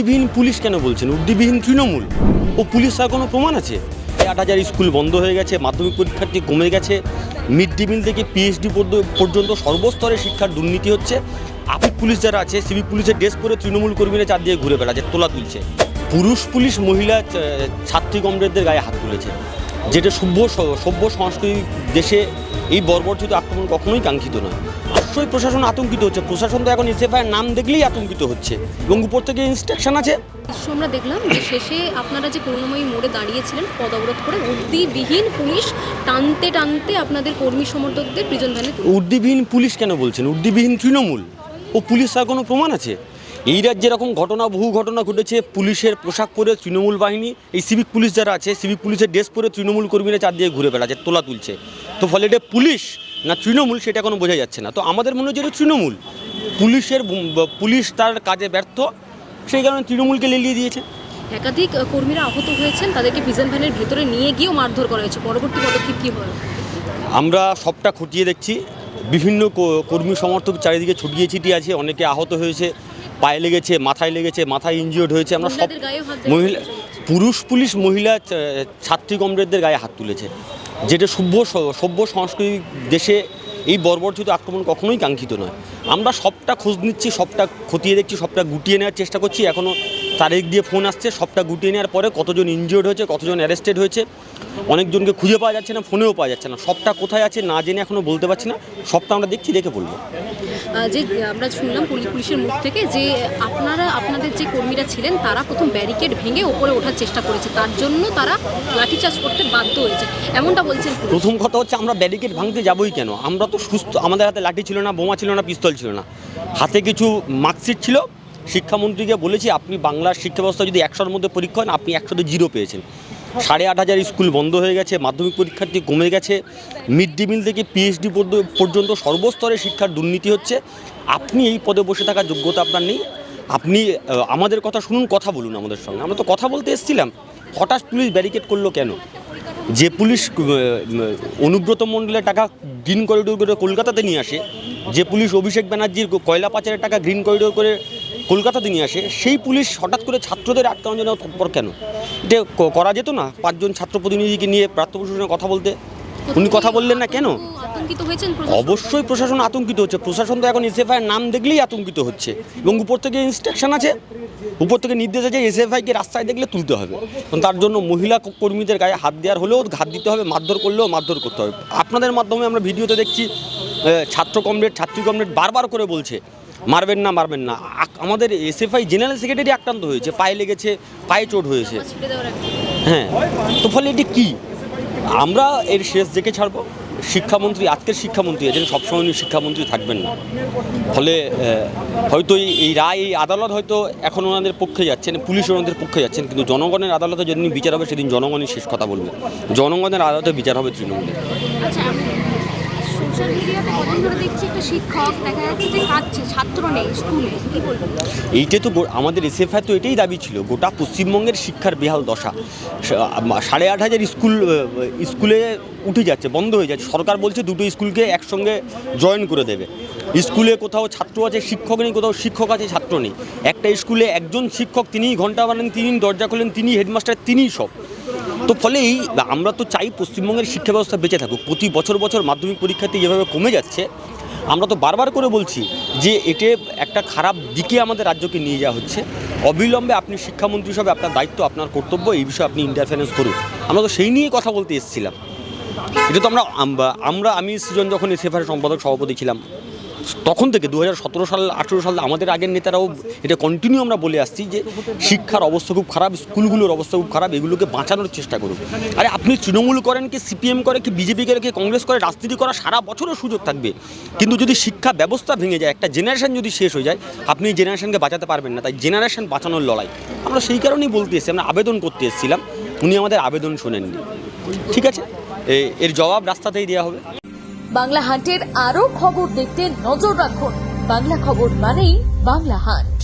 উর্দিবিহীন police কেন বলছেন? উর্দিবিহীন তৃণমূল ও police আর কোনো প্রমাণ আছে? ৮,০০০ স্কুল বন্ধ হয়ে গেছে, মাধ্যমিক পরীক্ষার্থী কমে গেছে, মিড ডে মিল থেকে পিএইচডি পর্যন্ত সর্বস্তরে শিক্ষার দুর্নীতি হচ্ছে। আপিক পুলিশ যারা আছে, সিভিক পুলিশের ড্রেস পরে তৃণমূল কর্মীরা চার দিয়ে ঘুরে বেড়াচ্ছে, তোলা তুলছে। পুরুষ পুলিশ মহিলা ছাত্রী কমরেডদের গায়ে হাত তুলেছে, যেটা সভ্য সংস্কৃতির দেশে এই বর্বরচিত আক্রমণ কখনোই কাঙ্ক্ষিত নয়। অবশ্যই প্রশাসন আতঙ্কিত হচ্ছে। প্রশাসন তো এখন এসএফআইয়ের নাম দেখলেই আতঙ্কিত হচ্ছে এবং উপর থেকে ইনস্ট্রাকশন আছে। আমরা দেখলাম যে শেষে আপনারা যে করুণাময়ী মোড়ে দাঁড়িয়েছিলেন পদ অবরোধ করে, উর্দিবিহীন পুলিশ টানতে টানতে আপনাদের কর্মী সমর্থকদের প্রিজন ভ্যানে। উর্দিবিহীন পুলিশ কেন বলছেন? উর্দিবিহীন তৃণমূল ও পুলিশ আর কোনো প্রমাণ আছে? এই রাজ্যে এরকম বহু ঘটনা ঘটেছে। পুলিশের পোশাক পরে তৃণমূল বাহিনী, এই সিভিক পুলিশ যারা আছে, সিভিক পুলিশের ড্রেস পরে তৃণমূল কর্মীরা চার দিয়ে ঘুরে বেড়াচ্ছে, তোলা তুলছে। তো ফলে এটা পুলিশ না তৃণমূল সেটা কোনো বোঝা যাচ্ছে না। তো আমাদের মনে হচ্ছে এটা তৃণমূল। পুলিশ তার কাজে ব্যর্থ, সেই কারণে তৃণমূলকে লেলিয়ে দিয়েছে। একাধিক কর্মীরা আহত হয়েছেন, তাদেরকে প্রিজন ভ্যানের ভেতরে নিয়ে গিয়েও মারধর করা হয়েছে। পরবর্তী পদক্ষেপ কী হয়? আমরা সবটা খতিয়ে দেখছি। বিভিন্ন কর্মী সমর্থক চারিদিকে ছড়িয়ে ছিটিয়ে আছে, অনেকে আহত হয়েছে, পায়ে লেগেছে, মাথায় লেগেছে, মাথায় ইনজিওর্ড হয়েছে। আমরা সব পুরুষ পুলিশ মহিলা ছাত্রী কমরেডদের গায়ে হাত তুলেছে, যেটা সভ্য সংস্কৃতির দেশে এই বর্বরচিত আক্রমণ কখনোই কাঙ্ক্ষিত নয়। আমরা সবটা খোঁজ নিচ্ছি, সবটা খতিয়ে দেখছি, সবটা গুটিয়ে নেওয়ার চেষ্টা করছি। এখনও তারিখ দিয়ে ফোন আসছে, সবটা গুটিয়ে নেওয়ার পরে কতজন ইনজিওর্ড হয়েছে, কতজন অ্যারেস্টেড হয়েছে, অনেকজনকে খুঁজে পাওয়া যাচ্ছে না, ফোনেও পাওয়া যাচ্ছে না। সবটা কোথায় আছে না জেনে এখনও বলতে পারছি না। সবটা আমরা দেখছি, দেখে বলবো। যে আমরা শুনলাম পুলিশের মুখ থেকে যে আপনাদের যে কর্মীরা ছিলেন তারা প্রথম ব্যারিকেড ভেঙে ওপরে ওঠার চেষ্টা করেছে, তার জন্য তারা লাঠিচার্জ করতে বাধ্য হয়েছে, এমনটা বলছেন। প্রথম কথা হচ্ছে, আমরা ব্যারিকেড ভাঙতে যাবোই কেন? আমরা তো সুস্থ, আমাদের হাতে লাঠি ছিল না, বোমা ছিল না, পিস্তল ছিল না, হাতে কিছু মার্কশিট ছিল। শিক্ষামন্ত্রীকে বলেছি, আপনি বাংলার শিক্ষা ব্যবস্থা যদি 100-র মধ্যে পরীক্ষা হয় না, আপনি 100-তে 0 পেয়েছেন। ৮,৫০০ স্কুল বন্ধ হয়ে গেছে, মাধ্যমিক পরীক্ষার্থী কমে গেছে, মিড ডে মিল থেকে পিএইচডি পর্যন্ত সর্বস্তরে শিক্ষার দুর্নীতি হচ্ছে। আপনি এই পদে বসে থাকার যোগ্যতা আপনার নেই। আপনি আমাদের কথা শুনুন, কথা বলুন আমাদের সঙ্গে। আমরা তো কথা বলতে এসেছিলাম, হঠাৎ পুলিশ ব্যারিকেড করলো কেন? যে পুলিশ অনুব্রত মণ্ডলের টাকা গ্রিন করিডোর করে কলকাতাতে নিয়ে আসে, যে পুলিশ অভিষেক ব্যানার্জির কয়লা পাচারের টাকা গ্রিন করিডোর করে কলকাতাতে নিয়ে আসে, সেই পুলিশ হঠাৎ করে ছাত্রদের আটকানোর জন্য তৎপর কেন? এটা করা যেত না? 5 জন ছাত্র প্রতিনিধিকে নিয়ে প্রাপ্ত প্রশাসনের কথা বলতে, উনি কথা বললেন না কেন? অবশ্যই প্রশাসন আতঙ্কিত হচ্ছে। প্রশাসন তো এখন এসএফআইয়ের নাম দেখলেই আতঙ্কিত হচ্ছে এবং উপর থেকে ইনস্ট্রাকশন আছে, উপর থেকে নির্দেশ আছে, এসএফআইকে রাস্তায় দেখলে তুলতে হবে। তার জন্য মহিলা কর্মীদের গায়ে হাত দেওয়ার হলেও হাত দিতে হবে, মারধর করলেও মারধর করতে হবে। আপনাদের মাধ্যমে আমরা ভিডিওতে দেখছি, ছাত্রী কমরেড বারবার করে বলছে মারবেন না, মারবেন না। আমাদের এসএফআই জেনারেল সেক্রেটারি আক্রান্ত হয়েছে, পায়ে লেগেছে, পায়ে চোট হয়েছে। হ্যাঁ, তো ফলে এটি কী? আমরা এর শেষ দেখে ছাড়বো। শিক্ষামন্ত্রী, আজকের শিক্ষামন্ত্রী আছেন, সবসময় উনি শিক্ষামন্ত্রী থাকবেন না। ফলে হয়তো এই রায়, এই আদালত হয়তো এখন ওনাদের পক্ষে যাচ্ছেন, পুলিশ ওনাদের পক্ষে যাচ্ছেন, কিন্তু জনগণের আদালতে যেদিন বিচার হবে সেদিন জনগণই শেষ কথা বলবে। জনগণের আদালতে বিচার হবে তৃণমূলের। সোশ্যাল মিডিয়াতে কদিন ধরে দেখছি একটা শিক্ষক দেখা যাচ্ছে যে কাঁদছে, ছাত্র নেই স্কুলে, কি বলবেন? এইটা তো আমাদের এসএফআই তো এটাই দাবি ছিল, গোটা পশ্চিমবঙ্গের শিক্ষার বেহাল দশা। 8,500 স্কুলে উঠে যাচ্ছে, বন্ধ হয়ে যাচ্ছে। সরকার বলছে 2টো স্কুলকে একসঙ্গে জয়েন করে দেবে। স্কুলে কোথাও ছাত্র আছে, শিক্ষক নেই, কোথাও শিক্ষক আছে, ছাত্র নেই। একটা স্কুলে একজন শিক্ষক, তিনিই ঘন্টা বানান, তিনিই দরজা খোলেন, তিনিই হেডমাস্টার, তিনিই সব। তো ফলে আমরা তো চাই পশ্চিমবঙ্গের শিক্ষা ব্যবস্থা বেঁচে থাকুক। প্রতি বছর মাধ্যমিক পরীক্ষাতে যেভাবে কমে যাচ্ছে, আমরা তো বারবার করে বলছি যে এটা একটা খারাপ দিকে আমাদের রাজ্যকে নিয়ে যাওয়া হচ্ছে। অবিলম্বে আপনি শিক্ষামন্ত্রী হিসাবে আপনার দায়িত্ব, আপনার কর্তব্য, এই বিষয়ে আপনি ইন্টারফারেন্স করুন। আমরা তো সেই নিয়েই কথা বলতে এসেছিলাম। এটা তো আমি সৃজন যখন এসএফআই সম্পাদক সভাপতি ছিলাম, তখন থেকে 2017 সাল 18 সাল আমাদের আগের নেতারাও এটা কন্টিনিউ আমরা বলে আসছি যে শিক্ষার অবস্থা খুব খারাপ, স্কুলগুলোর অবস্থা খুব খারাপ, এগুলোকে বাঁচানোর চেষ্টা করুন। আরে আপনি তৃণমূল করেন কি সিপিএম করে কি বিজেপি করে কি কংগ্রেস করে, রাজনীতি করা সারা বছরও সুযোগ থাকবে, কিন্তু যদি শিক্ষা ব্যবস্থা ভেঙে যায়, একটা জেনারেশন যদি শেষ হয়ে যায়, আপনি এই জেনারেশনকে বাঁচাতে পারবেন না। তাই জেনারেশন বাঁচানোর লড়াই আমরা সেই কারণেই বলতে এসেছি। আমরা আবেদন করতে এসেছিলাম, উনি আমাদের আবেদন শোনেননি। ঠিক আছে, এর জবাব রাস্তাতেই দেওয়া হবে। বাংলা হাটের আরো খবর দেখতে নজর রাখুন। বাংলা খবর মানেই বাংলা হাট।